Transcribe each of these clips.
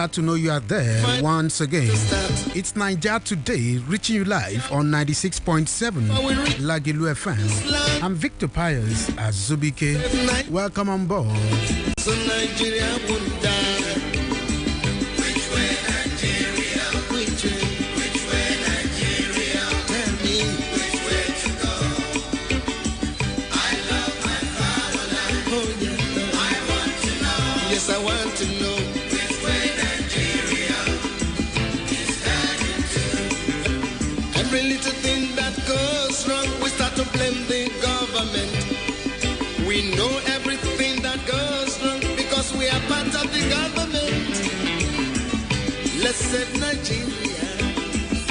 Glad to know you are there once again. It's Naija Today, reaching you live on 96.7 Lagilu FM. I'm Victor Pius Azubike. Welcome on board. So Nigeria won't die. Which way Nigeria? Which way Nigeria? Tell me which way to go. I love my fatherland. Oh yeah, I want to know. Yes, I want to know which way Nigeria is heading to. Every little thing that goes wrong, we start to blame the government. We know everything that goes wrong because we are part of the government. Let's save Nigeria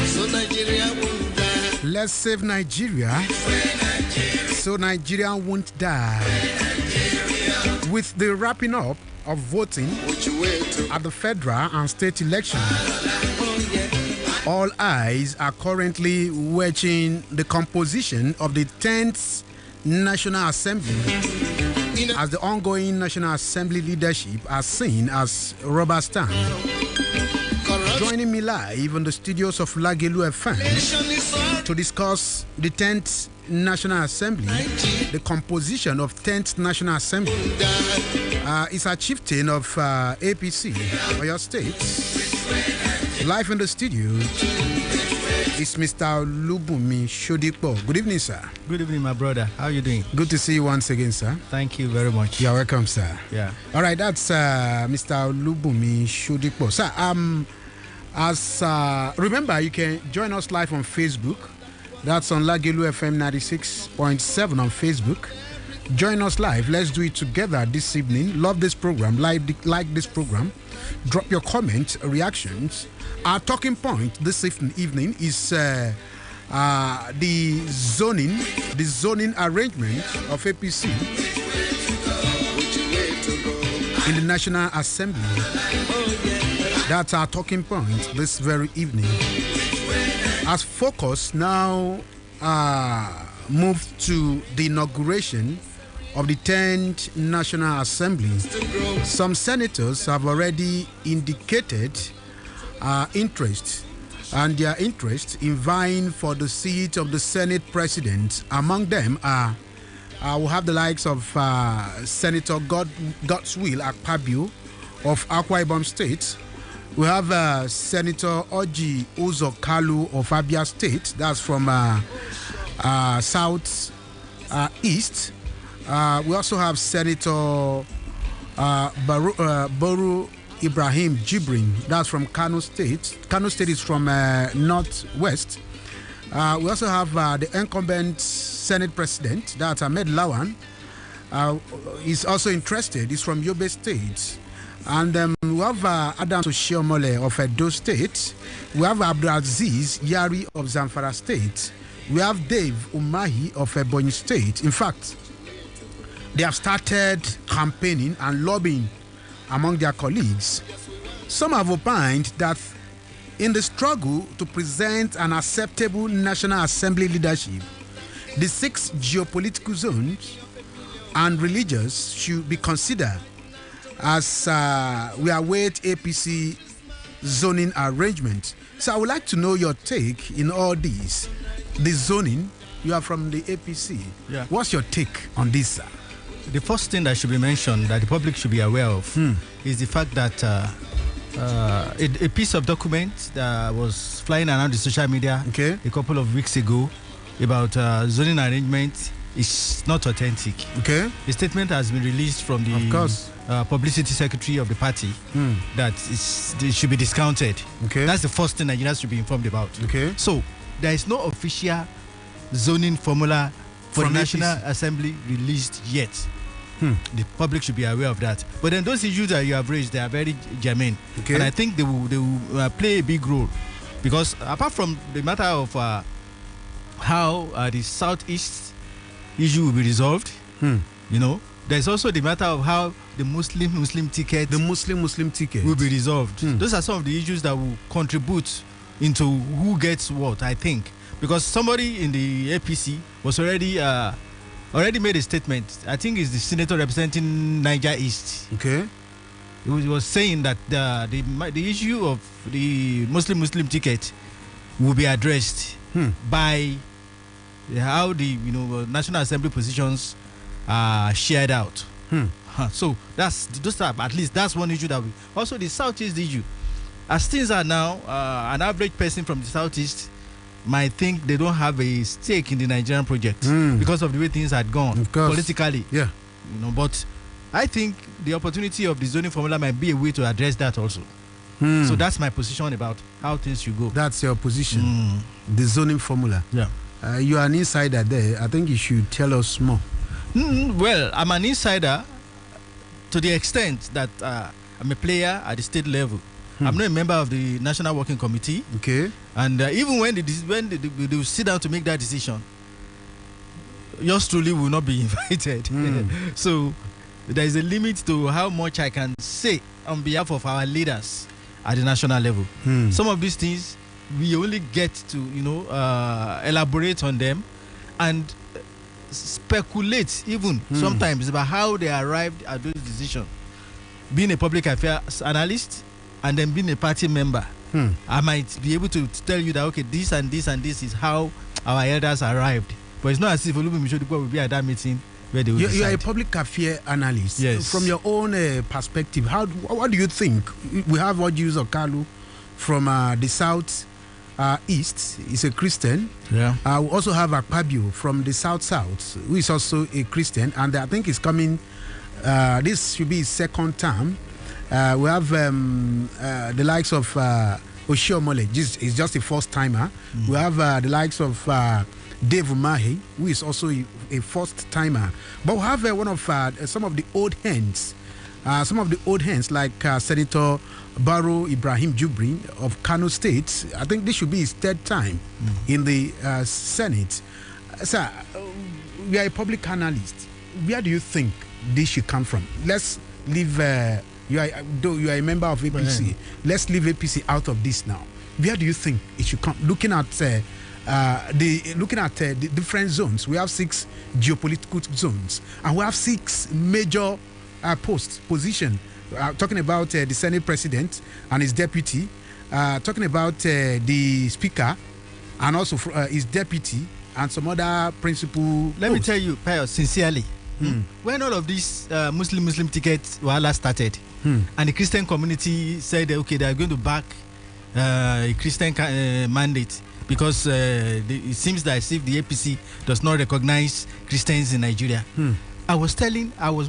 so Nigeria won't die. Let's save Nigeria so Nigeria won't die. With the wrapping up of voting at the federal and state election, all eyes are currently watching the composition of the 10th National Assembly, as the ongoing National Assembly leadership are seen as rubber stamp. Joining me live in the studios of Lagilu FM to discuss the 10th National Assembly, the composition of 10th National Assembly, is a chieftain of APC, Oyo State. Live in the studio is Mr. Olubunmi Sodipo. Good evening, sir. Good evening, my brother. How are you doing? Good to see you once again, sir. Thank you very much. You're welcome, sir. Yeah. All right, that's Mr. Olubunmi Sodipo. Sir, remember, you can join us live on Facebook. That's on Lagilu FM 96.7 on Facebook. Join us live. Let's do it together this evening. Love this program. Like this program. Drop your comments, reactions. Our talking point this evening is the zoning arrangement of APC in the National Assembly. That's our talking point this very evening. As focus now moved to the inauguration of the 10th National Assembly, some senators have already indicated interest in vying for the seat of the Senate President. Among them we have the likes of Senator Godswill Akpabio of Akwa Ibom State. We have Senator Oji Uzo-Kalu of Abia State. That's from South East. We also have Senator Boru Ibrahim Jibrin. That's from Kano State. Kano State is from Northwest. We also have the incumbent Senate President. That's Ahmed Lawan. He's also interested. He's from Yobe State. And we have Adam Oshiomole of Edo State. We have Abdulaziz Yari of Zamfara State. We have Dave Umahi of Ebonyi State. In fact, they have started campaigning and lobbying among their colleagues. Some have opined that in the struggle to present an acceptable National Assembly leadership, the 6 geopolitical zones and religions should be considered as we await APC zoning arrangement. So I would like to know your take in all these. The zoning, you are from the APC. Yeah. What's your take on this, sir? The first thing that should be mentioned that the public should be aware of is the fact that a piece of document that was flying around the social media a couple of weeks ago about zoning arrangement is not authentic. Okay. The statement has been released from the publicity secretary of the party that it should be discounted. Okay. That's the first thing Nigerians should be informed about. Okay. So there is no official zoning formula for the National Assembly released yet. The public should be aware of that. But then those issues that you have raised, they are very germane. Okay. And I think they will play a big role. Because apart from the matter of how the Southeast issue will be resolved, there's also the matter of how the Muslim ticket will be resolved. Those are some of the issues that will contribute into who gets what, I think. Because somebody in the APC was already made a statement. I think it's the senator representing Niger East. Okay. he was saying that the issue of the Muslim ticket will be addressed by how the National Assembly positions are shared out. So at least that's one issue that we also the Southeast issue. As things are now, an average person from the Southeast might think they don't have a stake in the Nigerian project because of the way things had gone politically. Yeah. But I think the opportunity of the zoning formula might be a way to address that also. So that's my position about how things should go. That's your position. The zoning formula. Yeah. You are an insider there. I think you should tell us more. Well, I'm an insider to the extent that I'm a player at the state level. I'm not a member of the National Working Committee. Okay. And even when they sit down to make that decision, yours truly will not be invited. So there is a limit to how much I can say on behalf of our leaders at the national level. Some of these things we only get to elaborate on them and speculate even sometimes about how they arrived at those decisions. Being a public affairs analyst and then being a party member, I might be able to tell you that okay, this and this and this is how our elders arrived. But it's not as if Olubimi Shodigbo will be at that meeting where they will decide. You are a public affairs analyst. Yes. From your own perspective, what do you think? We have Ojiuzo Kalu from the south east. He's a Christian. Yeah. We also have Akpabio from the south, who is also a Christian, and I think he's coming. This should be his second term. We have the likes of Oshiomole. He's just a first timer. We have the likes of Dave Umahi, who is also a first timer. But we have one of some of the old hands. Some of the old hands like Senator Barrow Ibrahim Jibrin of Kano State. I think this should be his third time in the Senate. Sir, we are a public analyst. Where do you think this should come from? Let's leave. You are a member of APC. Let's leave APC out of this now. Where do you think it should come? Looking at the different zones, we have 6 geopolitical zones, and we have 6 major position. Talking about the Senate President and his deputy, talking about the Speaker and also his deputy and some other principal. Let me tell you, Pius, sincerely, when all of these Muslim tickets were last started, and the Christian community said, okay, they are going to back a Christian mandate because it seems that as if the APC does not recognize Christians in Nigeria. I was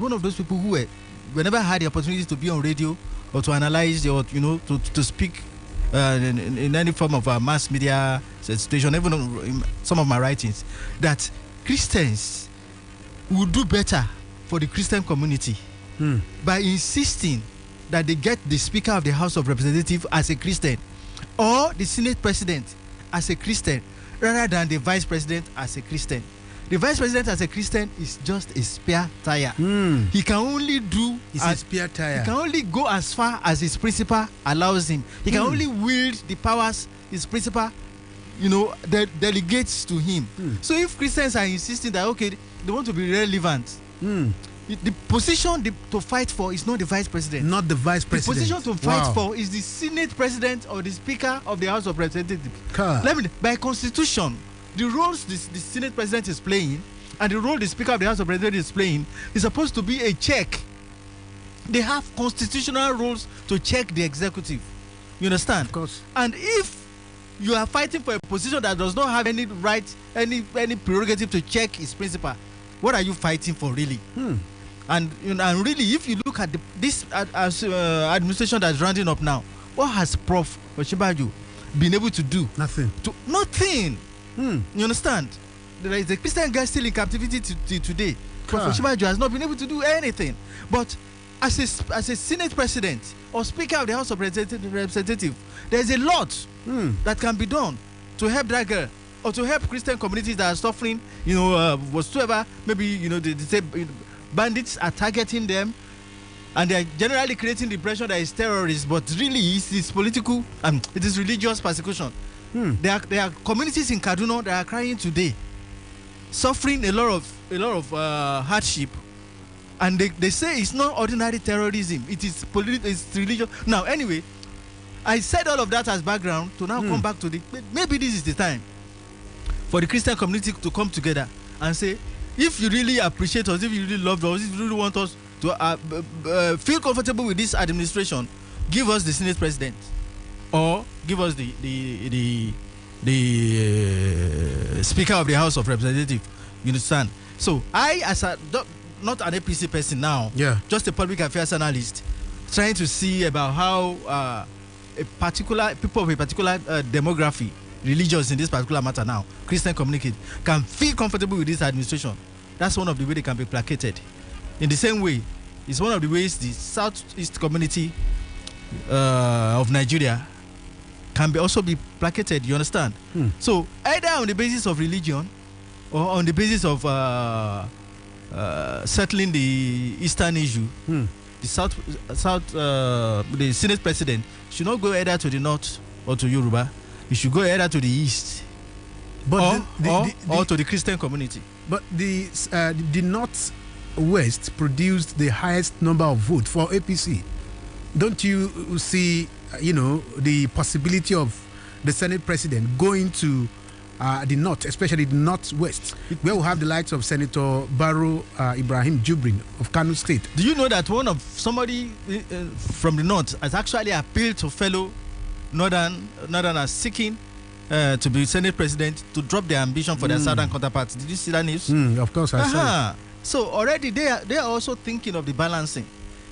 one of those people who were, whenever I had the opportunity to be on radio or to analyze or to speak in any form of mass media situation, even in some of my writings, that Christians would do better for the Christian community by insisting that they get the Speaker of the House of Representatives as a Christian or the Senate President as a Christian rather than the Vice President as a Christian. The Vice President as a Christian is just a spare tire. He can only a spare tire. He can only go as far as his principal allows him. He can only wield the powers his principal, delegates to him. So if Christians are insisting that okay, they want to be relevant, the position to fight for is not the Vice President. Not the Vice President. The position to fight for is the Senate President or the Speaker of the House of Representatives. By Constitution, the roles the Senate President is playing and the role the Speaker of the House of Representatives is playing is supposed to be a check. They have constitutional roles to check the executive. You understand? Of course. And if you are fighting for a position that does not have any right, any prerogative to check its principal, what are you fighting for, really? And really, if you look at this administration that's rounding up now, what has Prof. Osinbajo been able to do? Nothing. Nothing. You understand? There is a Christian guy still in captivity today. Prof. Osinbajo has not been able to do anything. But as a Senate President or Speaker of the House of Representatives, there is a lot that can be done to help that girl or to help Christian communities that are suffering. Whatsoever, maybe they say bandits are targeting them, and they are generally creating the impression that it's terrorists, but really it's political and it is religious persecution. There are communities in Kaduna that are crying today, suffering a lot of hardship, And they say it's not ordinary terrorism. It is it's religion. Now, anyway, I said all of that as background to now come back to maybe this is the time for the Christian community to come together and say, if you really appreciate us, if you really love us, if you really want us to feel comfortable with this administration, give us the Senate president, or give us the Speaker of the House of Representatives. You understand? So I, as not an APC person now, just a public affairs analyst, trying to see about how people of a particular demography, religious in this particular matter now, Christian community, can feel comfortable with this administration. That's one of the ways they can be placated. In the same way, it's one of the ways the Southeast community of Nigeria can also be placated. You understand? So either on the basis of religion or on the basis of settling the Eastern issue, the Senate president should not go either to the north or to Yoruba. He should go either to the east, or to the Christian community. But the North-West produced the highest number of votes for APC. Don't you see, the possibility of the Senate president going to the North, especially the North-West, where we have the likes of Senator Barrow Ibrahim Jibrin of Kano State? Do you know that somebody from the North has actually appealed to fellow Northerners seeking to be Senate president to drop their ambition for their Southern counterparts? Did you see that news? Of course, I saw it. So already they are also thinking of the balancing.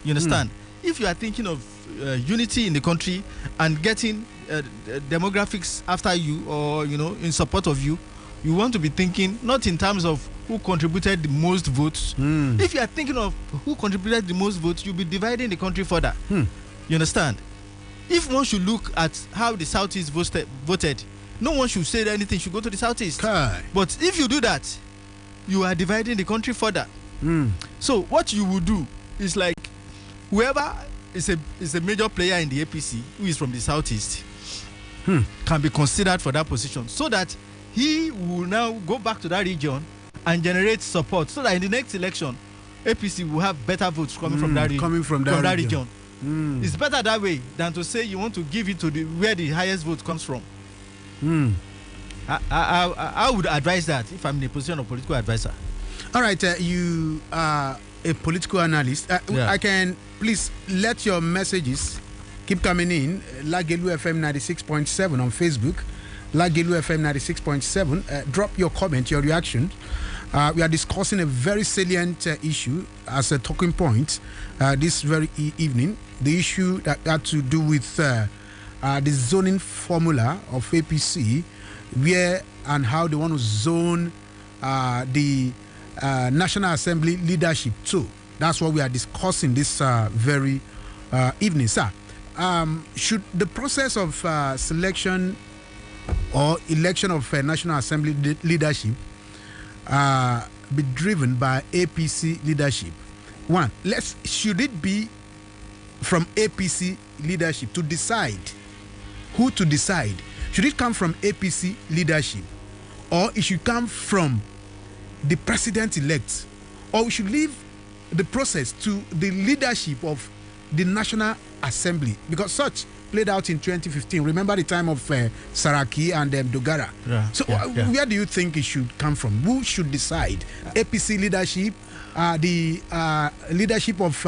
You understand? If you are thinking of unity in the country and getting demographics after you, or in support of you, you want to be thinking not in terms of who contributed the most votes. If you are thinking of who contributed the most votes, you'll be dividing the country further. You understand? If one should look at how the Southeast voted, no one should say that anything should go to the Southeast. But if you do that, you are dividing the country further. So what you will do is, like, whoever is a major player in the APC who is from the Southeast can be considered for that position, so that he will now go back to that region and generate support, so that in the next election, APC will have better votes coming from that region. It's better that way than to say you want to give it to where the highest vote comes from. I would advise that if I'm in a position of political advisor. All right, you are a political analyst. I can please let your messages keep coming in. Lagelu FM 96.7 on Facebook. Lagelu FM 96.7. Drop your comment, your reaction. We are discussing a very salient issue as a talking point this very evening. The issue that had to do with the zoning formula of APC, where and how they want to zone the National Assembly leadership too. That's what we are discussing this very evening, sir. Should the process of selection or election of National Assembly leadership be driven by APC leadership? One, should it be from APC leadership to decide who to decide? Should it come from APC leadership, or it should come from the president-elect, or we should leave the process to the leadership of the National Assembly? Because such played out in 2015. Remember the time of Saraki and Dogara. Where do you think it should come from? Who should decide? APC leadership, the leadership of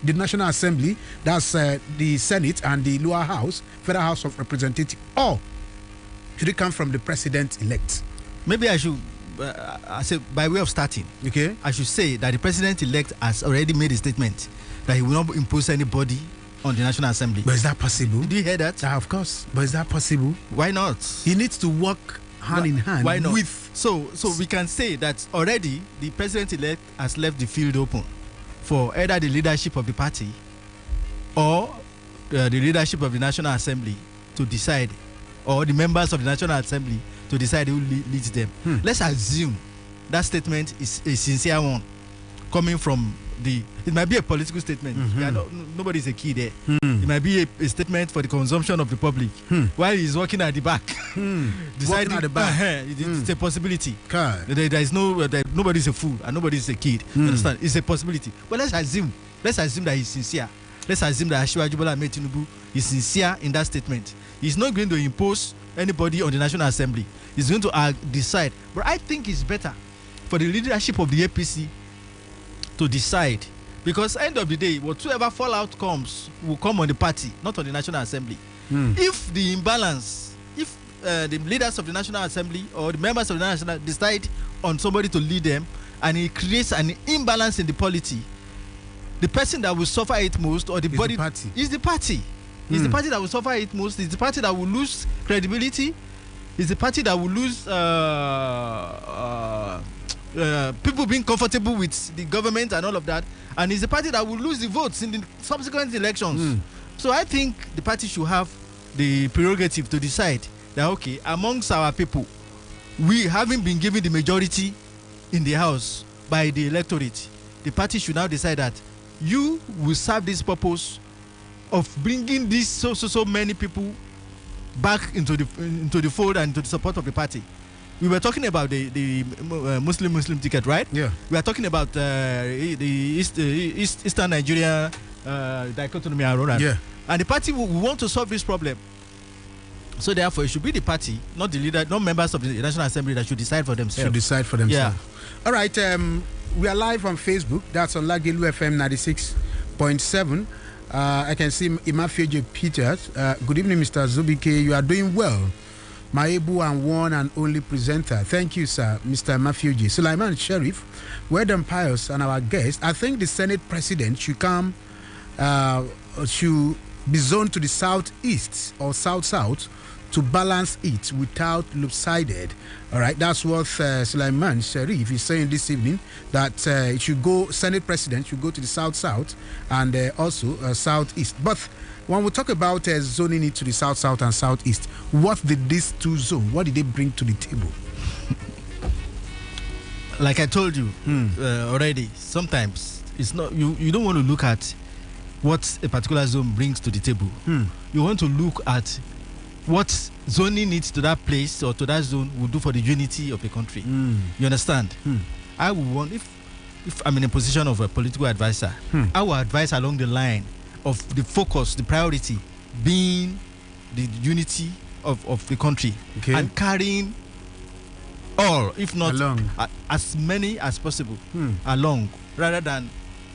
the National Assembly, that's the Senate and the lower house, Federal House of Representatives, or should it come from the president-elect? Maybe I should, I say, by way of starting, I should say that the president-elect has already made a statement that he will not impose anybody on the National Assembly. But is that possible? Did you hear that? Of course. But is that possible? Why not? He needs to work hand in hand. Why not? With so we can say that already the president-elect has left the field open for either the leadership of the party or the leadership of the National Assembly to decide, or the members of the National Assembly to decide who leads them. Let's assume that statement is a sincere one, coming from it might be a political statement. Nobody's a key there. It might be a statement for the consumption of the public while he's working at the back. Deciding at the back. It's a possibility. There is nobody's a fool and nobody's a kid. Understand? It's a possibility. But let's assume that he's sincere. Let's assume that Asiwaju Bola Ahmed Tinubu is sincere in that statement. He's not going to impose anybody on the National Assembly. He's going to decide. But I think it's better for the leadership of the APC to decide, because end of the day, whatever fallout comes will come on the party, not on the National Assembly. If the imbalance, if the leaders of the National Assembly or the members of the National Assembly decide on somebody to lead them, and it creates an imbalance in the polity, the person that will suffer it most, or the body, is the party. It's the party that will suffer it most. It's the party that will lose credibility. It's the party that will lose people being comfortable with the government and all of that. And it's the party that will lose the votes in the subsequent elections. So I think the party should have the prerogative to decide that, okay, amongst our people, we haven't been given the majority in the House by the electorate. The party should now decide that you will serve this purpose of bringing these so many people back into the fold and into the support of the party. We were talking about the Muslim ticket, right? Yeah. We are talking about the Eastern Nigeria dichotomy around. Yeah. And the party will want to solve this problem. So therefore, it should be the party, not the leader, not members of the National Assembly, that should decide for themselves. Yeah. All right. We are live on Facebook. That's on Lagelu FM 96.7. I can see Imafioje Peters. Good evening, Mr. Azubike. You are doing well. Maebu and one and only presenter. Thank you, sir, Mr. Imafioje. Sulaiman Sheriff, well done, Pius, and our guest. I think the Senate President should come, should be zoned to the southeast or south-south to balance it without lopsided. All right, that's what Sulaiman Sharif is saying this evening, that it should go, Senate President should go to the south-south and also southeast. But when we talk about zoning it to the south-south and southeast, what did these two zone, what did they bring to the table? Like I told you already, sometimes it's not, you don't want to look at what a particular zone brings to the table. You want to look at what zoning needs to that place or to that zone will do for the unity of the country. You understand? I would want, if I'm in a position of a political advisor, I will advise along the line of the focus, the priority being the unity of the country, and carrying all, if not along, as many as possible along, rather than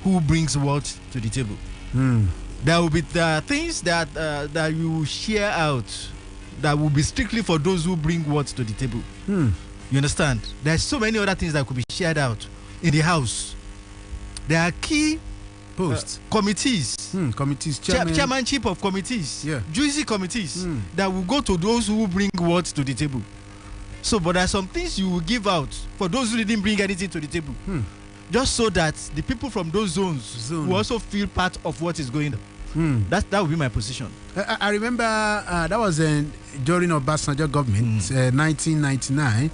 who brings what to the table. There will be things that that you share out that will be strictly for those who bring what to the table. You understand? There's so many other things that could be shared out in the house. There are key posts, committees, chairmanship of committees, juicy committees that will go to those who bring what to the table. So, but there are some things you will give out for those who didn't bring anything to the table, just so that the people from those zones will also feel part of what is going on. That would be my position. I remember that was during Obasanjo government, 1999,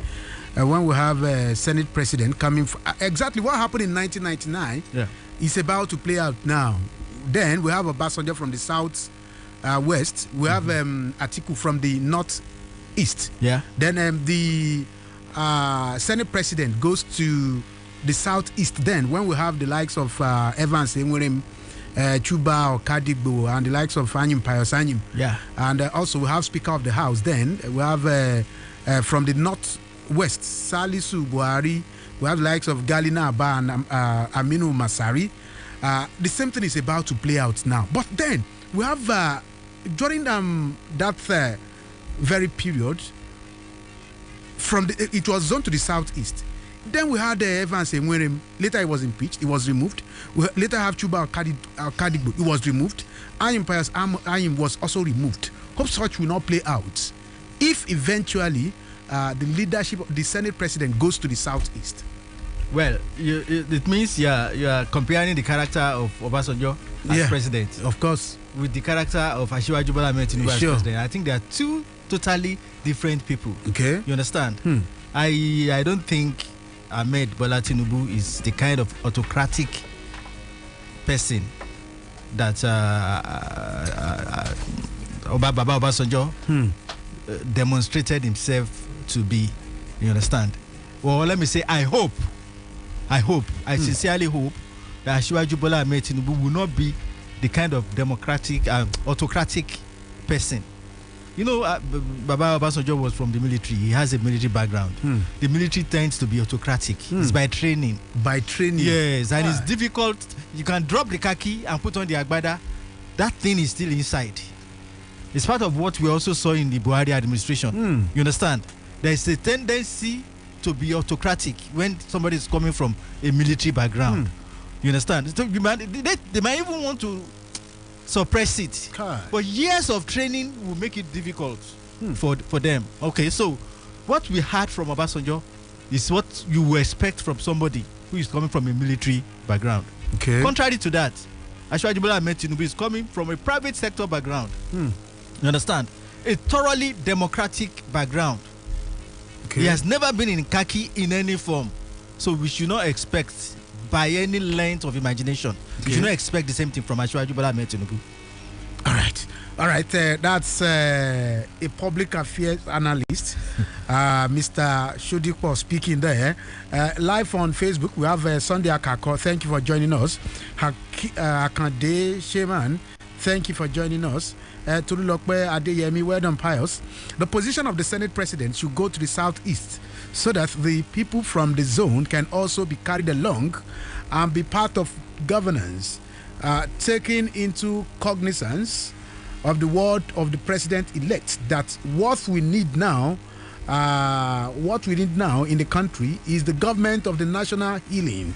when we have a Senate President coming. Exactly what happened in 1999 is about to play out now. Then we have Obasanjo from the south west. We have Atiku from the northeast. Then the Senate President goes to the southeast. Then when we have the likes of Evans Enwerem, Chuba or Kadigbo, and the likes of Pius Anyim. And also we have Speaker of the House. Then we have from the northwest, Salisu Buhari. We have the likes of Galina Abba and Aminu Masari. The same thing is about to play out now. But then we have during that very period, it was zoned to the southeast. Then we had Evans Enwerem. Later he was impeached. He was removed. We later have Chuba Kadigbo. He was removed. Pius Anyim was also removed. Hope such will not play out if eventually the leadership of the Senate President goes to the southeast. Well, it means you are comparing the character of Obasanjo as president, of course, with the character of Asiwaju Bola Ahmed Tinubu as president. I think they are two totally different people. You understand? I don't think Ahmed Bola Tinubu is the kind of autocratic person that Baba Obasanjo demonstrated himself to be. You understand? Well, let me say, I sincerely hope that Asiwaju Bola Ahmed Tinubu will not be the kind of democratic, autocratic person. You know, Baba Obasanjo was from the military. He has a military background. The military tends to be autocratic. It's by training. By training? Yes, and it's difficult. You can drop the khaki and put on the agbada. That thing is still inside. It's part of what we also saw in the Buhari administration. You understand? There is a tendency to be autocratic when somebody is coming from a military background. You understand? So they might even want to suppress it. But years of training will make it difficult for them. Okay, so what we heard from Obasanjo is what you would expect from somebody who is coming from a military background. Okay. Contrary to that, Asiwaju Bola Ahmed Tinubu is coming from a private sector background. You understand? A thoroughly democratic background. Okay. He has never been in khaki in any form. So we should not expect, by any length of imagination, we should not expect the same thing from Asiwaju Bola Ahmed Tinubu. All right. That's a public affairs analyst, Mr. Shodipo, speaking there. Live on Facebook, we have Sunday Akako. Thank you for joining us. Akande Sheman, thank you for joining us. Tululokwe Adeyemi, well done, Pius. The position of the Senate President should go to the southeast so that the people from the zone can also be carried along and be part of governance, taking into cognizance of the word of the president-elect that what we need now in the country is the government of the national healing.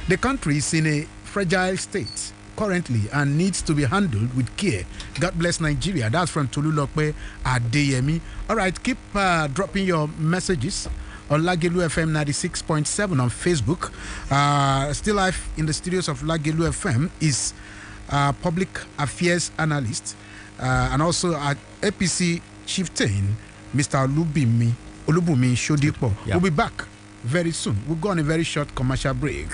The country is in a fragile state currently and needs to be handled with care. God bless Nigeria. That's from Tululokwe Adeyemi. All right, keep dropping your messages on Lagelu FM 96.7 on Facebook. Still live in the studios of Lagelu FM is public affairs analyst and also APC chieftain, Mr. Olubumi Shodipo. We'll be back very soon. We'll go on a very short commercial break.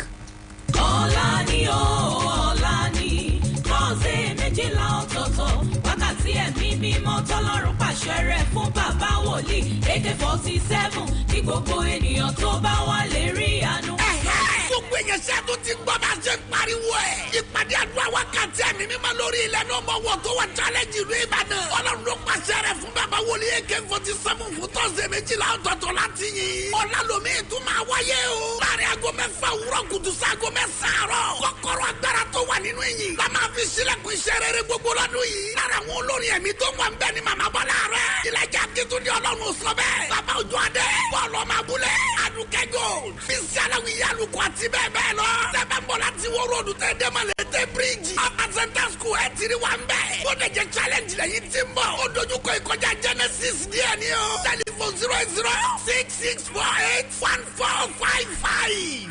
Gbogbo èèyàn ṣẹ́gun ti gbọ́ bá ṣe pariwo ẹ̀. Ìpàdé àdúrà wákàtí ẹ̀mí mímọ́ lórí ilẹ̀ náà mọ̀ wọ́n tó wà challenge ìlú Ìbàdàn. Ọlọ́run ló pàṣẹ rẹ̀ fún bàbá wòlíì AK-47 fún tọ́sẹ̀ méjìlá ọ̀tọ̀ọ̀tọ̀ láti yìn. Ọ̀la lomi tún máa wáyé o. Láàrin aago mẹ́fà òwúrọ̀ kùtù sí aago mẹ́sàn-án àárọ̀. Kọ́kọ́rọ́ agbára tó wà nínú ìyìn. La máa fi sílẹ̀kùn iṣẹ́ rere gbogbo lọ́dún yìí. Lára àwọn olórin ẹ̀mí tó wà ń bẹ ni Màmá Bọ́lá rẹ̀. Ìlàjà Akíntúndé Ọlọ́run sọ bẹ́ẹ̀. Bàbá Òjó Adé. Bọ́ọ̀lù ọmọ abúlé. Adùkẹ́gò. Bísí aláwìyé àlùkò àti bẹ́ẹ̀ bẹ́ẹ̀ lọ. Sẹ́fẹ̀ ń bọ̀ láti wo ròdù tẹ́ dẹ́mọ̀lẹ́ tẹ́ bíríìjì. Ọba Center School ẹ̀ tiri wà ń bẹ̀. Ó lè jẹ́ challenge lẹ́yìn tí ń bọ̀. Ó dojúkọ ìkọjá Genesis díẹ̀ ni o. Telephone 08066481455.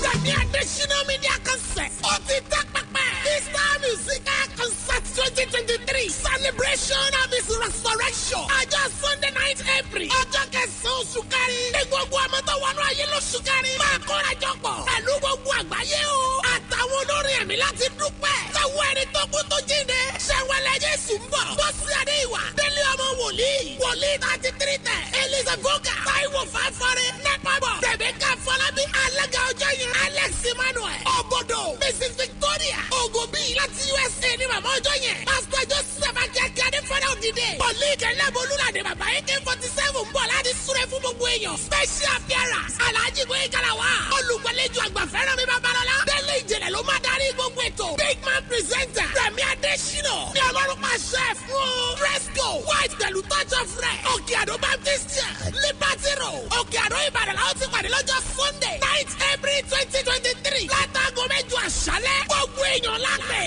Rẹ̀mí Adésínà Media Concert. Ó ti tẹ́ pẹ́pẹ́. Easter Musical Concert 2023. Celebration of His Resurrection. Ọjọ́ Sunday night April. Ọjọ́ kẹsàn-án oṣù kẹrin. Ní gbogbo ọmọ tó wọnú ayé lóṣù kẹrin. Máa kóra jọ pọ̀. Pẹ̀lú gbogbo àgbáyé o. Àtàwọn olórin ẹ̀mí láti dúpẹ́. Lọ́wọ́ ẹni tó kú tó jíǹde. Ṣẹ̀wẹ̀lẹ̀ Jésù ń bọ̀. Bọ́sí Adéìwà. Délé ọmọ wòlíì. Wòlíì 33 tẹ̀. Elisa Voga. Táíwò Fáfọ́rẹ́. Nẹ́pàbọ̀. Tẹ̀mẹ́ká Fọlábí. Alága ọjọ́ yẹn. Alex Emmanuel. Òbòdò. Mrs Victoria. Ògòbí láti USA ní màmá ọjọ́ yẹn. Pásítọ̀ Joseph Akíákíá ní Fẹ́rẹ́ Òdìdé. Wòlíì Kẹ́lẹ́bọ̀lúlàdé bàbá AK-47 ń bọ̀ láti súré fún gbogbo èèyàn. Special appearance. Alhaji Boye Kalawa. Olùgbàlejò àgbà Fẹ́ràn mi Babalọ́lá. Délé Ìjìnlẹ̀ ló máa darí gbogbo ètò. Big man presenter. Rẹ̀mí Adésínà. Ní Ọlọ́run pàṣẹ fún. Fresco. White pẹ̀lú touch of red. Òkè Àdó Baptist Church. Liberty Road. Òkè Àdó Ìbàdàn làwọn ti pàdé lọ́jọ́ Sunday. 9th April 2023. Látàgọ́ mẹ́jọ àṣálẹ́. Gbogbo èèyàn lápẹ̀.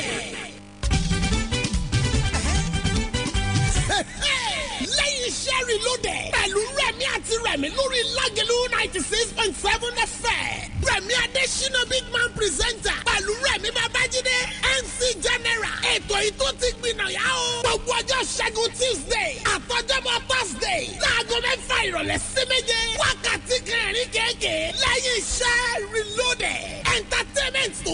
Lẹ́yìn iṣẹ́ reloaded pẹ̀lú Rẹ̀mí àti Rẹ̀mí lórí Lágẹ̀lú 96.7 FM. Rẹ̀mí Adésínà Big Man presenter pẹ̀lú Rẹ̀mí Babájídé MC General. Ètò yìí tó ti gbìnàyà o. Gbogbo ọjọ́ Ṣẹ́gun Tuesday àtọ́jọ́bọ̀ Thursday. Láago mẹ́fà ìrọ̀lẹ́ sí méje. Wákàtí kẹrin kéèké. Lẹ́yìn iṣẹ́ reloaded. Entertainment tó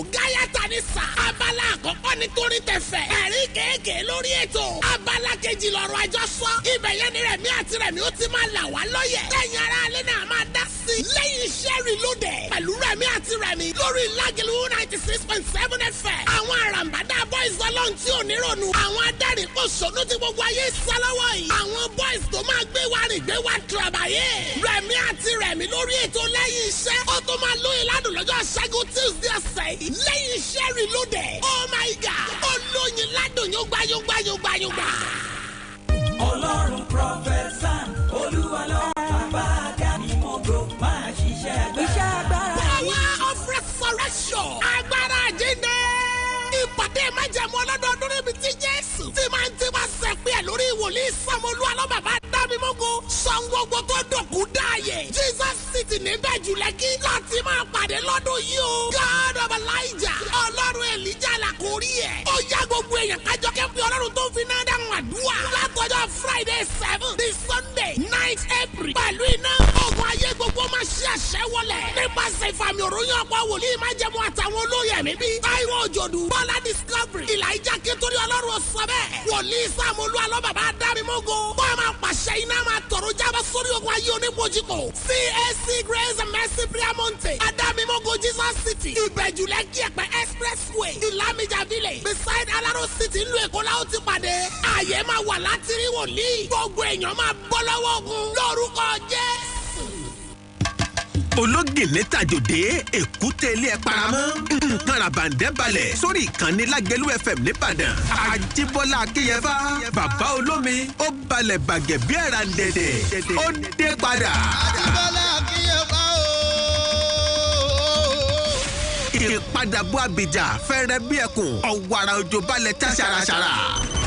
torí tẹ̀fẹ̀. Ẹ̀rí kéèké lórí ètò. Abala kejì lọ́rọ̀ àjọsọ. Ibẹ̀ yẹn ni Rẹ̀mí àti Rẹ̀mí ó ti máa là wá lọ́yẹ̀. Lẹ́yìn ara alẹ́ náà máa dá sí. Lẹ́yìn iṣẹ́ Reloaded. Pẹ̀lú Rẹ̀mí àti Rẹ̀mí lórí Lágẹ̀lú 96.7 FM. Àwọn àràǹbádá boys ọlọ́run tí ò ní rònú. Àwọn adarí kò sọnù tí gbogbo ayé sá lọ́wọ́ yìí. Àwọn boys tó máa gbé wa rìn gbé wa tìrabàyè. Rẹ̀mí àti Rẹ̀mí lórí ètò lẹ́yìn iṣẹ́. Ó tó máa lóye ládùn lọ́jọ́ Ṣẹ́gun Tuesday ọ̀sẹ̀ yìí. Lẹ́yìn iṣẹ́ Reloaded. Oh my God. Olóyin ládùn yóò gbá. Ọlọ́run Prọfẹ̀sà Olúwa lọ́wọ́ bá Gani Mogo máa ṣiṣẹ́ agbára. Power of resurrection. Agbára àjíǹde. Ìpàdé májẹ̀mú ọlọ́dọọdún níbi tí Jésù ti máa ń tí wá sẹ́pẹ́ ẹ̀ lórí ìwòlíì Sàmúlú Alọ́bàbá Dámímógo. Sọ gbogbo tó dòkú dáàyè. Jesus City níbẹ̀ jùlẹ́kí láti máa pàdé lọ́dún yìí o. God of Elijah. Ọlọ́run Elijah làkórí ẹ̀. Ó yá gbogbo èèyàn kájọ kẹ́pẹ́ Ọlọ́run tó fi náà dáhùn àdúrà. Látọjọ́ Friday 7 di Sunday 9 April. Pẹ̀lú iná ogun ayé gbogbo máa ṣe àṣẹ wọlé. Nípasẹ̀ ìfàmì òròyìn ọ̀pọ̀ wòlíì májẹ̀mú àtàwọn olóyè ẹ̀mí bíi Táíwò Òjòdù, Bọ́lá Discovery, Elijah Kétorí Ọlọ́run sọ bẹ́ẹ̀. Wòlíì Sàmúlú Alọ́bàbá Dámímógo. Wọ́n máa pàṣẹ iná máa tọ̀rọ̀ jábọ́ sórí ogun ayé oníbojúkò. CAC Grace and Mercy Prayer Mountain. Adámímógo Jesus City. Ìbẹ̀jùlẹ̀ Kíẹ̀pẹ̀ Expressway. Ìlàmìjà Village. Beside Alaro City ìlú Èkó la ó ti pàdé. Ààyè máa wà láti rí wòlíì. Gbogbo èèyàn máa bọ́ lọ́wọ́ ogun. Lórúkọ Jésù. Ológìní tàjòdè èkúté ilé ẹ paramọ́ nǹkan ràbàǹdẹ́ balẹ̀ sórí ìkànnì Lágẹ̀lú FM nìbàdàn. Àjíbọ́lá Akínyẹfà bàbá olómi ó balẹ̀ bàgẹ́ bí ẹ̀rà dẹ̀dẹ̀ ó dé padà. Àjíbọ́lá Akínyẹfà ìpadàbọ̀ Abidjan fẹ́rẹ́ bí ẹkùn ọ̀wàrà òjò balẹ̀ tá ṣàràṣàrà.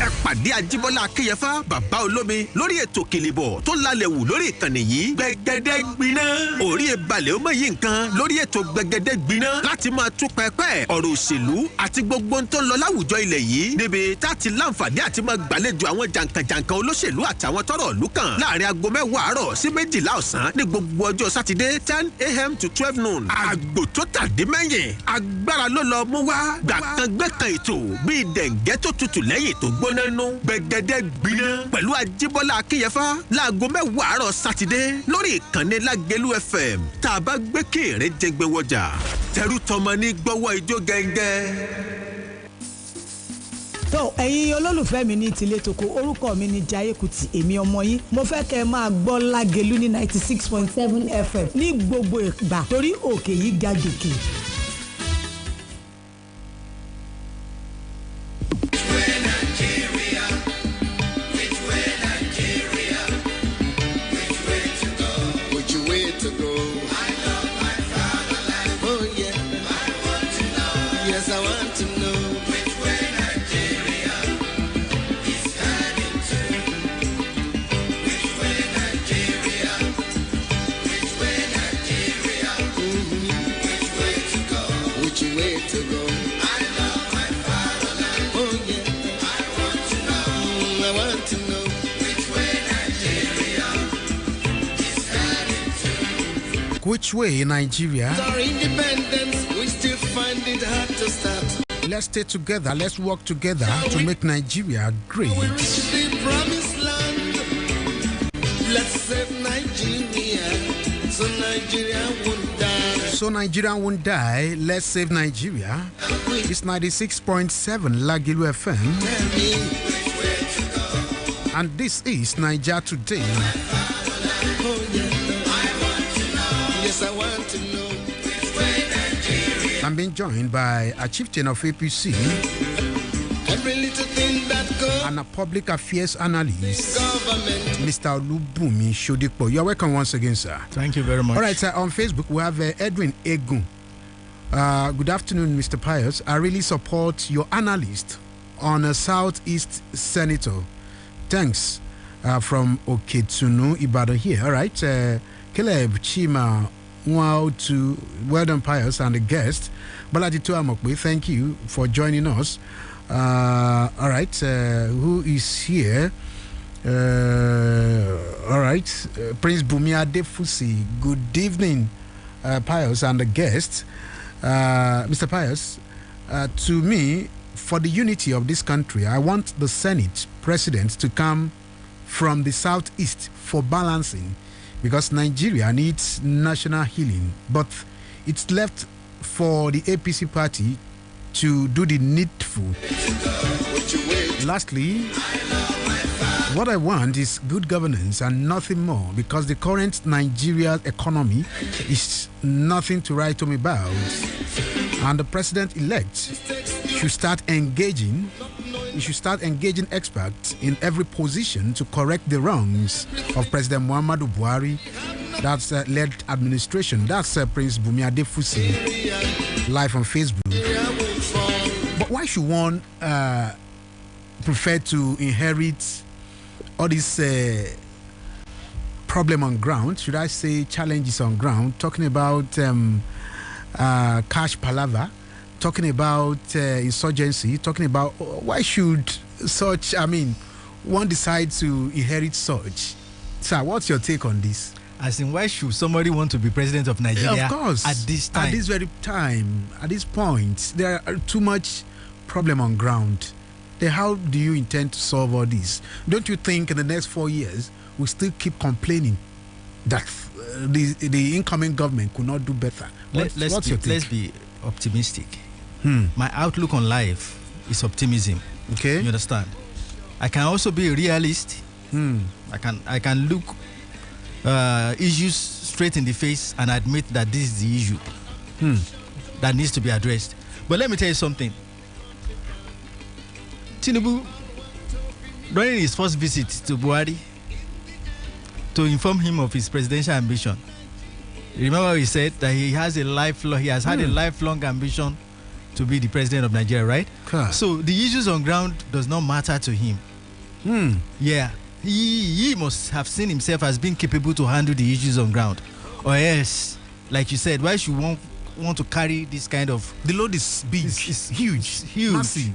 Ẹ pàdé Àjíbọ́lá Akínyẹfà bàbá olómi lórí ètò Kìlìbọ̀ tó lálẹ́ wù lórí ìkànnì yìí. Gbẹ̀gẹ́dẹ́ gbiná orí ìbalẹ̀ ó mọ̀ yí nǹkan lórí ètò Gbẹ̀gẹ́dẹ́ gbiná láti máa tún pẹpẹ ọ̀rọ̀ òṣèlú àti gbogbo tó ń lọ láwùjọ ilẹ̀ yìí níbi tá ti láǹfààní àti máa gbàlejò àwọn jàǹkànjàǹkàn olóṣèlú àtàwọn tọ́rọ̀ ìlú kan láàrin aago 10 àárọ̀ sí 12 ọ̀sán ní gbogbo ọjọ́ Sátidé 10 a.m. to 12 noon. Àgbò tó tàdé mẹ́yìn agbára ló lọ mú wá gbàkangbẹ́kan ètò bíi dẹ̀ǹgẹ́ tó tutù lẹ́yìn tó gbóná nú. Gbẹ̀gẹ́dẹ́ gbiná pẹ̀lú Àjíbọ́lá Akínyẹfà láago 10 àárọ̀ Sátidé lórí ìkànnì Lágẹ̀lú FM tá a bá gbé kéèrè jẹgbẹ́ wọjà tẹrú tọmọ ní gbọ́wọ́ ijó gẹ́ngẹ́. tó ẹ̀yin olólùfẹ́ mi ní tilé toko orúkọ mi ní Jaiye Kuti èmi ọmọ yín mo fẹ́ kẹ́ ẹ máa gbọ́ Lágẹ̀lú ní 96.7 FM ní gbogbo ìgbà torí òkè yìí ga jòkè. Which way in Nigeria? Our independence, we still find it hard to start. Let's stay together. Let's work together to make Nigeria great. We reach the promised land. Let's save Nigeria, so Nigeria won't die. So Nigeria won't die. Let's save Nigeria. It's 96.7 Lágẹ̀lú FM. And this is Nigeria Today. Yes, I want to know which way Nigeria. I'm being joined by a chieftain of APC, every little thing that goes, and a public affairs analyst, government. Mr. Olubunmi Sodipo. You're welcome once again, sir. Thank you very much. All right, sir. On Facebook, we have Edwin Egun. Good afternoon, Mr. Pius. I really support your analyst on a Southeast Senator. Thanks. From Oketsunu, Ibadan here. All right. Caleb Chima, well done, Pius, and the guest. Baladitu Amokwe, thank you for joining us. All right, who is here? All right, Prince Bumia Defusi. Good evening, Pius, and the guest. Mr. Pius, to me, for the unity of this country, I want the Senate president to come from the southeast for balancing, because Nigeria needs national healing, but it's left for the APC party to do the needful. Lastly, what I want is good governance and nothing more, because the current Nigeria economy is nothing to write home about, and the president-elect should start engaging experts in every position to correct the wrongs of President Muhammadu Buhari, that's led administration. That's Prince Bumi Adefusi, live on Facebook. But why should one prefer to inherit all this problem on ground? Should I say challenges on ground? Talking about cash palaver, talking about insurgency, talking about why should such, one decide to inherit such? Sir, what's your take on this? As in, why should somebody want to be president of Nigeria? Of course, at this time, at this very time, at this point, there are too much problem on ground. Then how do you intend to solve all this? Don't you think in the next 4 years we still keep complaining that the incoming government could not do better? What's your take? Let's be optimistic. My outlook on life is optimism. Okay, you understand? I can also be a realist. I can look issues straight in the face and admit that this is the issue that needs to be addressed. But let me tell you something. Tinubu, during his first visit to Buhari, to inform him of his presidential ambition, remember he said that he has had a lifelong ambition to be the president of Nigeria, right? So the issues on ground does not matter to him. Yeah, he must have seen himself as being capable to handle the issues on ground, or else, like you said, why should one want to carry this kind of... The load is big, it's huge, massive.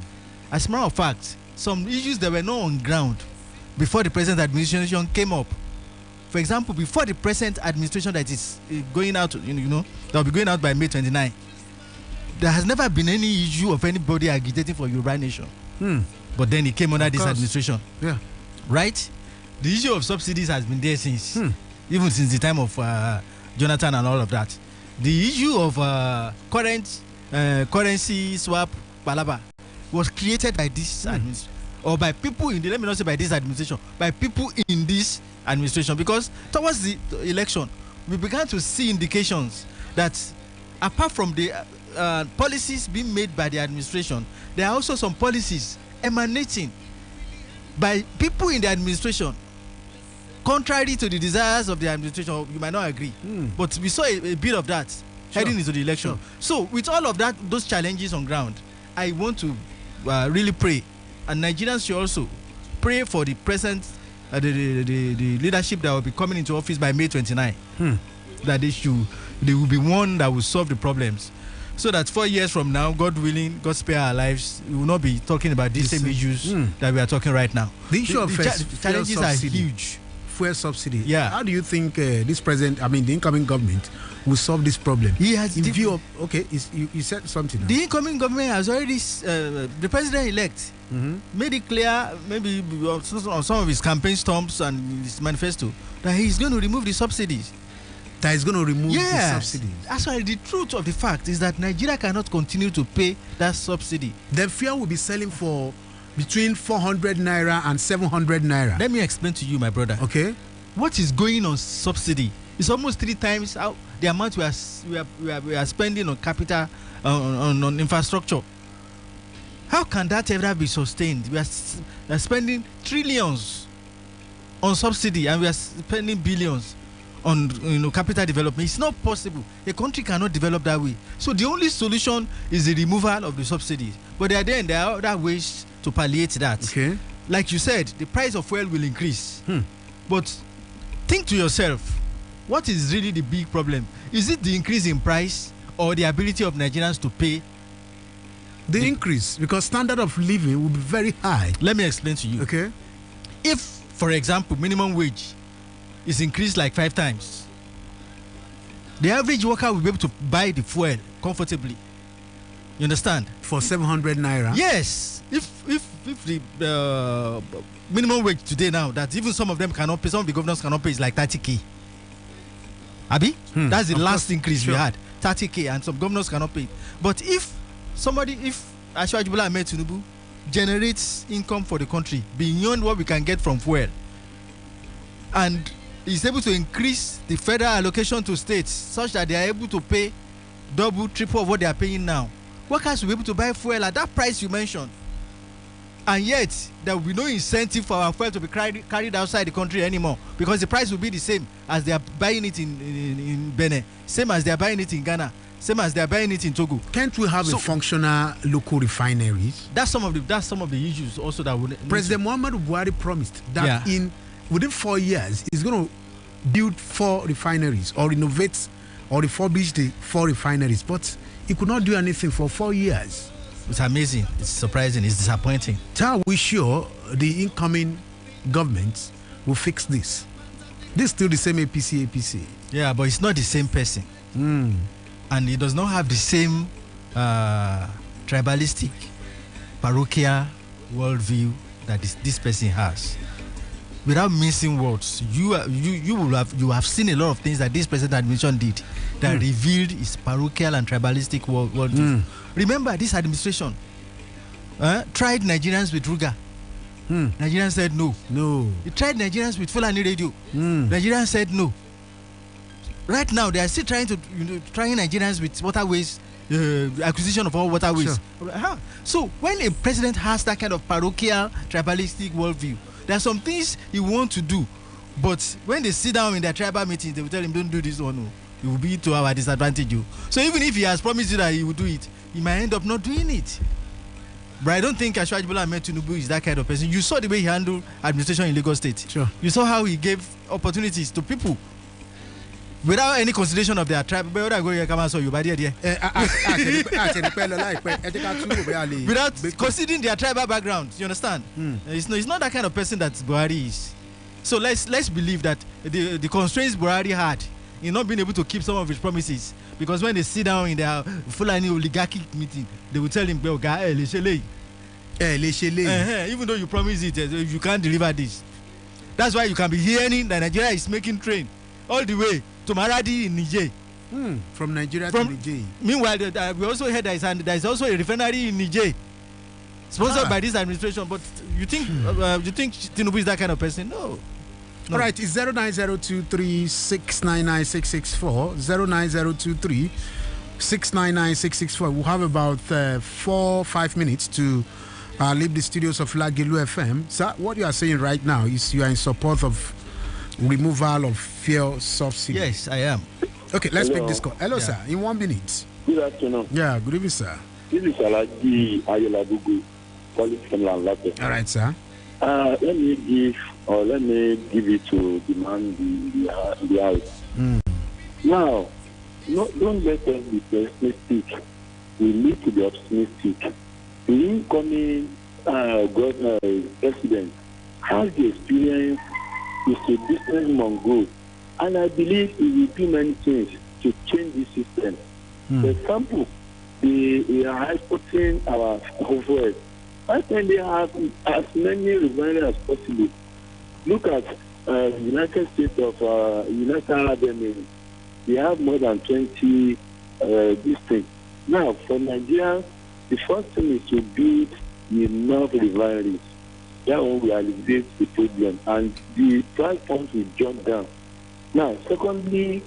As a matter of fact, some issues that were not on ground before the present administration came up. For example, before the present administration that is going out, that will be going out by May 29, there has never been any issue of anybody agitating for Yoruba nation. But then it came under this administration. Yeah. Right? The issue of subsidies has been there since, even since the time of Jonathan and all of that. The issue of currency swap, palaba, was created by this administration, or by people in the, let me not say by this administration, by people in this administration, because towards the election, we began to see indications that apart from the policies being made by the administration, there are also some policies emanating by people in the administration, contrary to the desires of the administration. You might not agree, but we saw a bit of that heading into the election. So with all of that, those challenges on ground, I want to really pray, and Nigerians should also pray for the present, the leadership that will be coming into office by May 29. That they will be one that will solve the problems, so that 4 years from now, God willing, God spare our lives, we will not be talking about these same issues that we are talking right now. The issue of challenges are huge. Fuel subsidy. Yeah. How do you think this present, the incoming government will solve this problem? He has in view of, okay, you said something now. The incoming government has already, the president-elect made it clear, maybe on some of his campaign stumps and his manifesto, that he's going to remove the subsidies. That is going to remove the subsidies. That's why the truth of the fact is that Nigeria cannot continue to pay that subsidy. The fuel will be selling for between 400 naira and 700 naira. Let me explain to you, my brother. Okay. What is going on subsidy is almost 3 times the amount we are spending on capital, on infrastructure. How can that ever be sustained? We are spending trillions on subsidy, and we are spending billions on capital development. It's not possible. A country cannot develop that way. So the only solution is the removal of the subsidies. But there are other ways to palliate that. Okay. Like you said, the price of fuel will increase. But think to yourself, what is really the big problem? Is it the increase in price or the ability of Nigerians to pay? The increase, because standard of living will be very high. Let me explain to you. Okay. If, for example, minimum wage is increased like 5 times, the average worker will be able to buy the fuel comfortably. You understand? For 700 naira? Yes. If the minimum wage today now, that even some of them cannot pay, some of the governors cannot pay, is like 30K. Abi? That's the last increase we had. 30K, and some governors cannot pay. But if Ashwaji Bola Ahmed Tinubu generates income for the country beyond what we can get from fuel, and is able to increase the federal allocation to states such that they are able to pay double, triple of what they are paying now, workers will be able to buy fuel at that price you mentioned. And yet, there will be no incentive for our fuel to be carried outside the country anymore, because the price will be the same as they are buying it in Benin, same as they are buying it in Ghana, same as they are buying it in Togo. Can't we have a functional local refineries? That's some of the issues also that would. President Muhammadu Buhari promised that within 4 years he's going to build 4 refineries or renovate or refurbish the 4 refineries, but he could not do anything for 4 years. It's amazing. It's surprising. It's disappointing. Are we sure the incoming government will fix this? This is still the same APC. Yeah, but it's not the same person. And he does not have the same tribalistic, parochial worldview that this person has. Without missing words, you have seen a lot of things that this present administration did that revealed his parochial and tribalistic worldview. Remember, this administration tried Nigerians with Ruga. Nigerians said no. It tried Nigerians with Fulani Radio. Nigerians said no. Right now, they are still trying Nigerians with waterways, acquisition of all waterways. Sure. So, when a president has that kind of parochial, tribalistic worldview, there are some things he wants to do, but when they sit down in their tribal meetings, they will tell him, don't do this one. It will be to our disadvantage. So even if he has promised you that he will do it, he might end up not doing it. But I don't think Ashwaji Bola Ahmed Tinubu is that kind of person. You saw the way he handled administration in Lagos State. Sure. You saw how he gave opportunities to people without any consideration of their tribe. Without considering their tribal background. You understand? It's not that kind of person that Buhari is. So let's believe that the constraints Buhari had in not being able to keep some of his promises, because when they sit down in their Fulani oligarchic meeting, they will tell him, even though you promise it, you can't deliver this. That's why you can be hearing that Nigeria is making train all the way to Maradi in Niger. From Nigeria to Niger. Meanwhile, we also heard that there is also a refinery in Niger sponsored by this administration. But you think Tinubu is that kind of person? No. All right, it's 09023699664. 09023699664. We'll have about 4-5 minutes to leave the studios of Lagilu FM. Sir, what you are saying right now is you are in support of removal of fuel subsidy. Yes, I am. Okay, let's pick this call. Hello, sir. In 1 minute. Good afternoon. Yeah, good evening, sir. This is Alaji Ayolabugu, calling from Lanlate. All right, sir. Let me give it to the man in the house. Now, don't let us be pessimistic. We need to be optimistic. The incoming president has the experience. He's a business mongo, and I believe he will do many things to change the system. For example, they are exporting our fuel. I think they have as many refineries as possible. Look at United States of United Arab Emirates. They have more than 20 districts. Now, for Nigeria, the first thing is to build enough refineries. That one will alleviate the problem, and the price points will jump down. Now, secondly,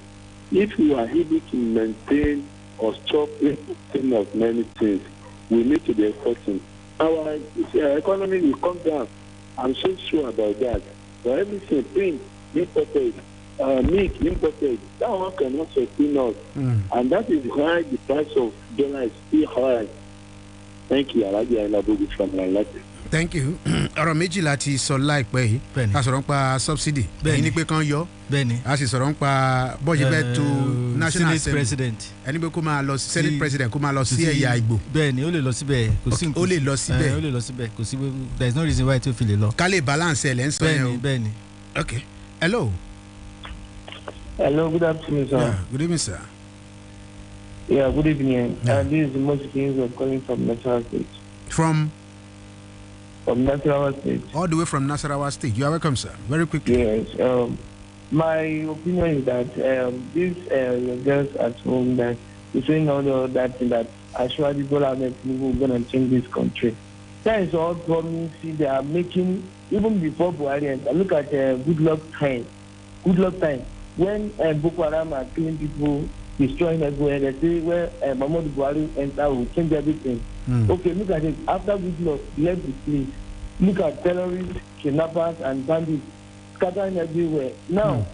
if we are able to maintain or stop importing of many things, we need to be exporting. Our economy will come down. I'm so sure about that. For everything, paint imported, meat imported, that one cannot sustain us. And that is why the price of dollar is still high. Thank you, Alaji Ayolabugu from Lanlate. Thank you. Ọ̀rọ̀ méjì láti sọ láìpẹ́ yìí. A sọ̀rọ̀ nípa subsidy. Ẹni ní pé kán yọ. A sì sọ̀rọ̀ nípa bọ́ọ̀jì bẹ́ẹ̀ tó national assembly. Ẹni pé kó máa lọ sí senate president kó máa lọ sí ẹ̀yà Ìgbò. Bẹ́ẹ̀ni ó lè lọ síbẹ̀. Ó lè lọ síbẹ̀. Ó lè lọ síbẹ̀. Kò sí there is no reason why tó fi lè lọ. Ká lè balance ẹ̀ lẹ́ ń sọ yẹn o. Bẹ́ẹ̀ni. Okay. Hello. Hello, good afternoon, sir. Yeah, good evening, sir. Yeah, good evening. This is Moses of calling from Nasarawa State. From Nasarawa State. All the way from Nasarawa State. You are welcome, sir. Very quickly. Yes. My opinion is that these girls at home that is saying all that thing that actually Bola Ahmed Tinubu is going to change this country. That is all promise they are making even before Buhari. Look at good luck time. When Boko Haram are killing people, destroying everywhere, they say where Mahmoud Buhari enter will change everything. Okay, look at it. After good luck, left the place. Look at terrorists, kidnappers, and bandits scattering everywhere. Now,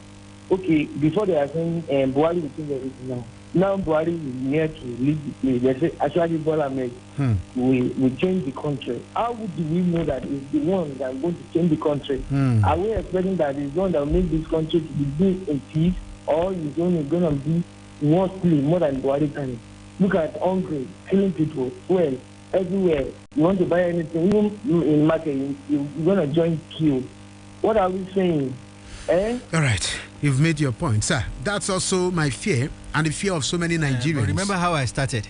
okay, before they are saying Buhari will change everything now. Now Buhari is near to leave the place. They say actually Bola Ahmed will change the country. How do we know that it's the one that is going to change the country? Are we expecting that it's the one that will make this country to be built in peace, or is only going to be worstly more than Buhari time? Look at hungry, killing people, well, everywhere. You want to buy anything, even in market, you're going to join queue. What are we saying? All right, you've made your point, sir. That's also my fear and the fear of so many Nigerians. Remember how I started?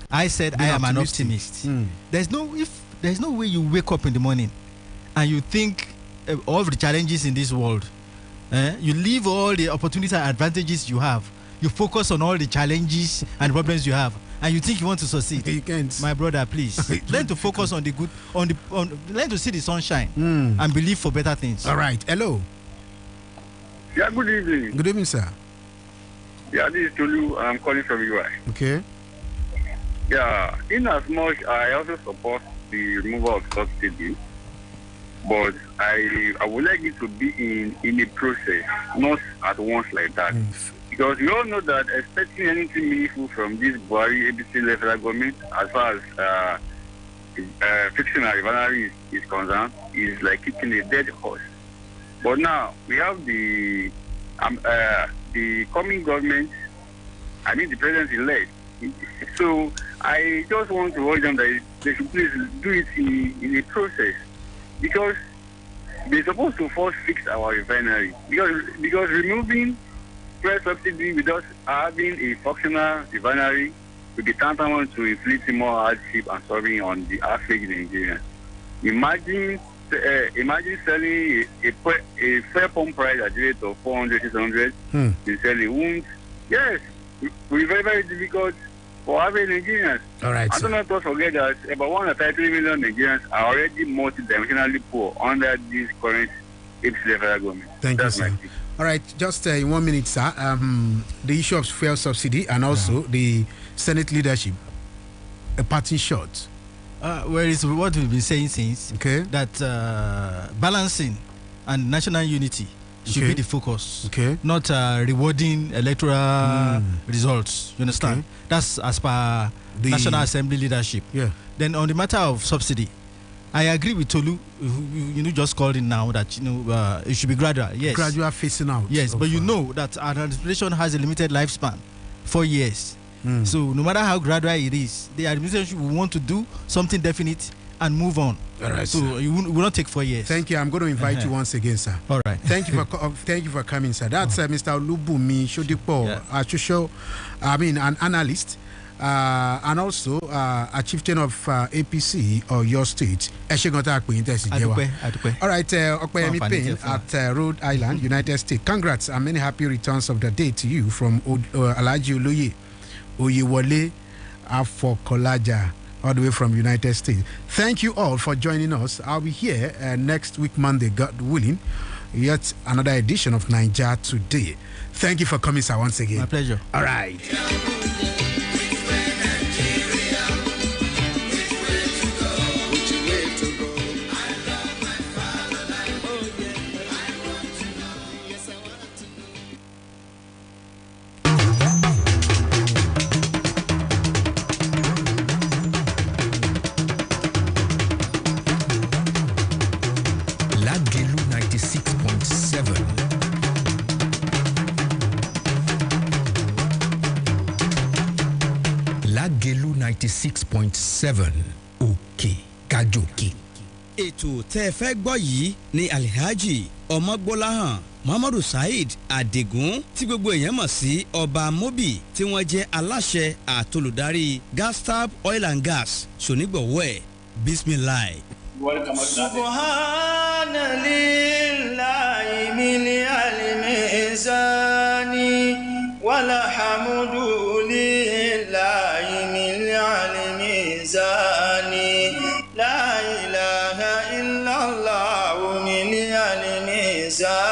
I said I am an optimist. There's no way you wake up in the morning and you think all of the challenges in this world. You leave all the opportunities and advantages you have. You focus on all the challenges and problems you have, and you think you want to succeed. You can't. My brother, please learn to focus on the good, learn to see the sunshine and believe for better things. All right. Hello. Yeah, good evening. Good evening, sir. Yeah, this is Tolu. I'm calling from UI. Okay. Yeah, in as much I also support the removal of subsidy, but I would like it to be in a process, not at once like that. Because we all know that expecting anything meaningful from this Buhari ABC federal government, as far as fixing a refinery is concerned, is like kicking a dead horse. But now we have the coming government, I mean the president-elect. So I just want to urge them that they should please do it in a process, because they're supposed to first fix our refinery. Because removing fuel subsidy without having a functional refinery will be tantamount to inflicting more hardship and suffering on the average Nigerian. Imagine selling a fair pump price at the rate of 400, 600 in selling wounds. Yes, it will be very, very difficult for average Nigerians. All right. I don't let us forget that about 133 million Nigerians are already multidimensionally poor under this current APC federal government. Thank you, sir. All right, just in 1 minute, sir. The issue of fuel subsidy and also the Senate leadership, a parting shot. Where is what we've been saying since, that balancing and national unity should be the focus, not rewarding electoral results. You understand? That's as per the National Assembly leadership. Then on the matter of subsidy, I agree with Tolu. You just called in now that it should be gradual. Yes, gradual phasing out. Yes, but you know that our administration has a limited lifespan, 4 years. So no matter how gradual it is, the administration will want to do something definite and move on. All right, so it will not take 4 years. Thank you. I'm going to invite you once again, sir. All right. Thank you for coming, sir. That's Mr. Olubumi Shodipo, an analyst, and also a chieftain of APC or your state. All right, Okpeyemi Payne at Rhode Island, United States. Congrats and many happy returns of the day to you from Alhaji Oloye Oyewole Afokolaja, all the way from United States. Thank you all for joining us. I'll be here next week, Monday, God willing. Yet another edition of Niger Today. Thank you for coming, sir, once again. My pleasure. All right. Lagelu 96.7 Òkè Kájòkè. ètò tẹ́ ẹ fẹ́ gbọ́ yìí ni Alhaji Ọmọgbọ́láhàn Muhammadu Saheed Adigun tí gbogbo èèyàn mọ̀ sí Ọba Mobi tí wọ́n jẹ́ aláṣẹ àtolùdarí Gastap Oil and Gas ṣonígbọ̀wọ́ ẹ̀ Bismillah. Subhana lillahi min al-mizani wala hamdu lillahi min al-mizani la ilaha illallah min al-mizani